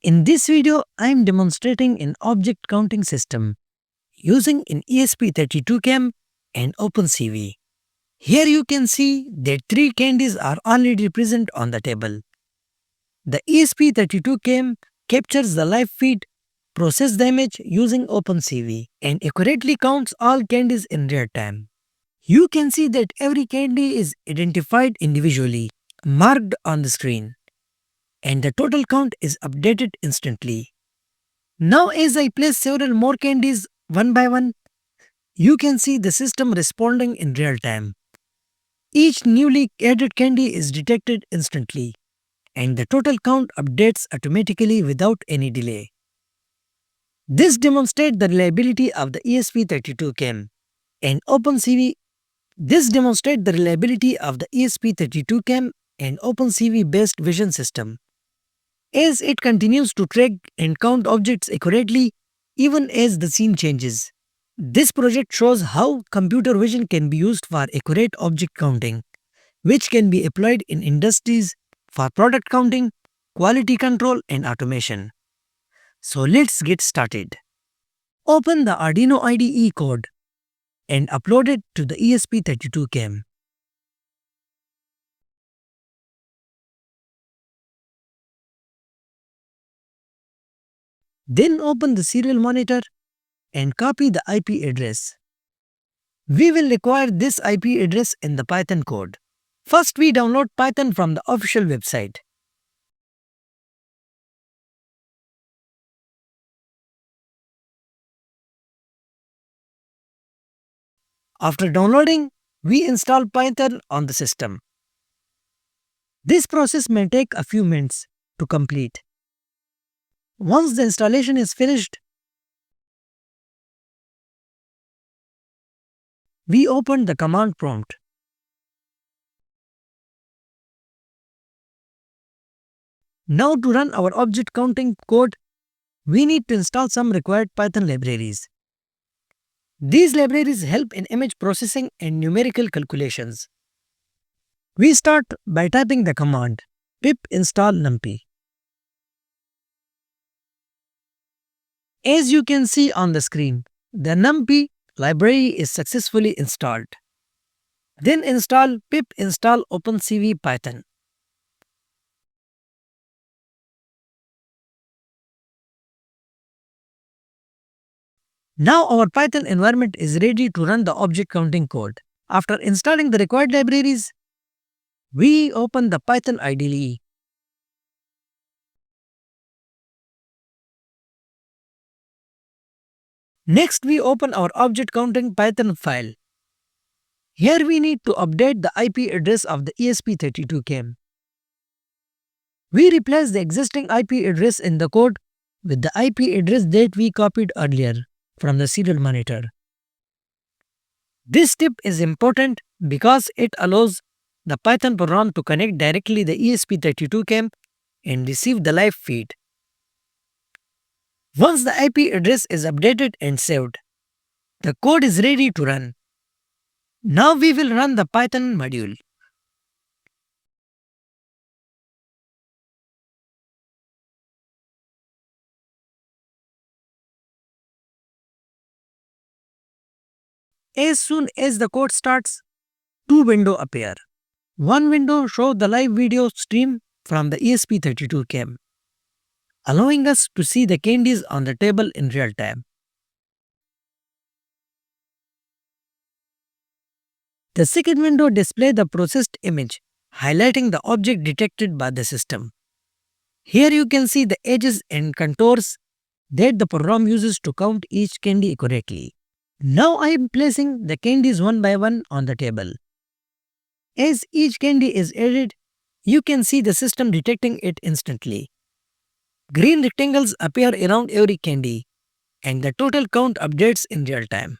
In this video, I am demonstrating an object counting system using an ESP32-CAM and OpenCV. Here you can see that 3 candies are already present on the table. The ESP32-CAM captures the live feed, processes the image using OpenCV, and accurately counts all candies in real time. You can see that every candy is identified individually, marked on the screen, and the total count is updated instantly. Now as I place several more candies one by one, you can see the system responding in real time. Each newly added candy is detected instantly, and the total count updates automatically without any delay. This demonstrates the reliability of the ESP32-CAM and OpenCV. This demonstrates the reliability of the ESP32-CAM and OpenCV based vision system, as it continues to track and count objects accurately even as the scene changes. This project shows how computer vision can be used for accurate object counting, which can be applied in industries for product counting, quality control, and automation. So let's get started. Open the Arduino IDE code and upload it to the ESP32-CAM. Then open the serial monitor and copy the IP address. We will require this IP address in the Python code. First, we download Python from the official website. After downloading, we install Python on the system. This process may take a few minutes to complete. Once the installation is finished, we open the command prompt. Now to run our object counting code, we need to install some required Python libraries. These libraries help in image processing and numerical calculations. We start by typing the command pip install numpy. As you can see on the screen, the numpy library is successfully installed. Then install pip install OpenCV Python. Now our Python environment is ready to run the object counting code. After installing the required libraries, we open the Python IDE. Next, we open our object counting Python file. Here we need to update the IP address of the ESP32-CAM. We replace the existing IP address in the code with the IP address that we copied earlier from the serial monitor. This step is important because it allows the Python program to connect directly the ESP32-CAM and receive the live feed. Once the IP address is updated and saved, the code is ready to run. Now we will run the Python module. As soon as the code starts, two windows appear. One window shows the live video stream from the ESP32-CAM, allowing us to see the candies on the table in real time. The second window displays the processed image, highlighting the object detected by the system. Here you can see the edges and contours that the program uses to count each candy accurately. Now I am placing the candies one by one on the table. As each candy is added, you can see the system detecting it instantly. Green rectangles appear around every candy, and the total count updates in real time.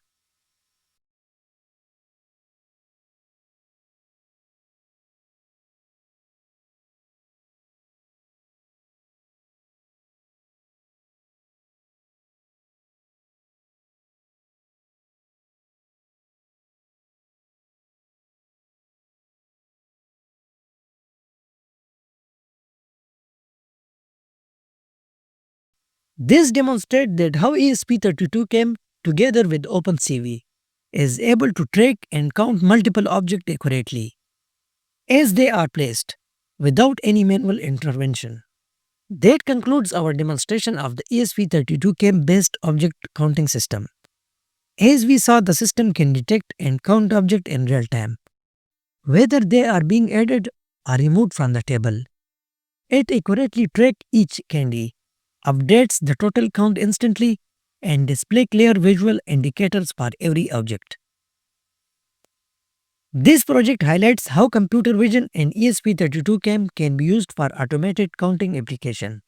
This demonstrates that how ESP32-CAM together with OpenCV is able to track and count multiple objects accurately as they are placed without any manual intervention. That concludes our demonstration of the ESP32-CAM based object counting system. As we saw, the system can detect and count objects in real time, whether they are being added or removed from the table. It accurately tracks each candy, updates the total count instantly, and display clear visual indicators for every object. This project highlights how computer vision and ESP32-CAM can be used for automated counting applications,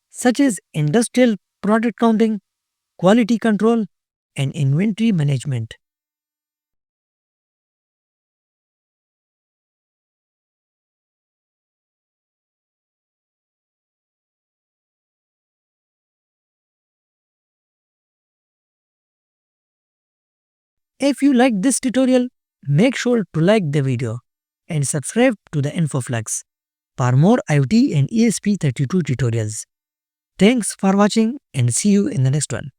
such as industrial product counting, quality control, and inventory management. If you like this tutorial, make sure to like the video and subscribe to the InfoFlux for more IoT and ESP32 tutorials. Thanks for watching and see you in the next one.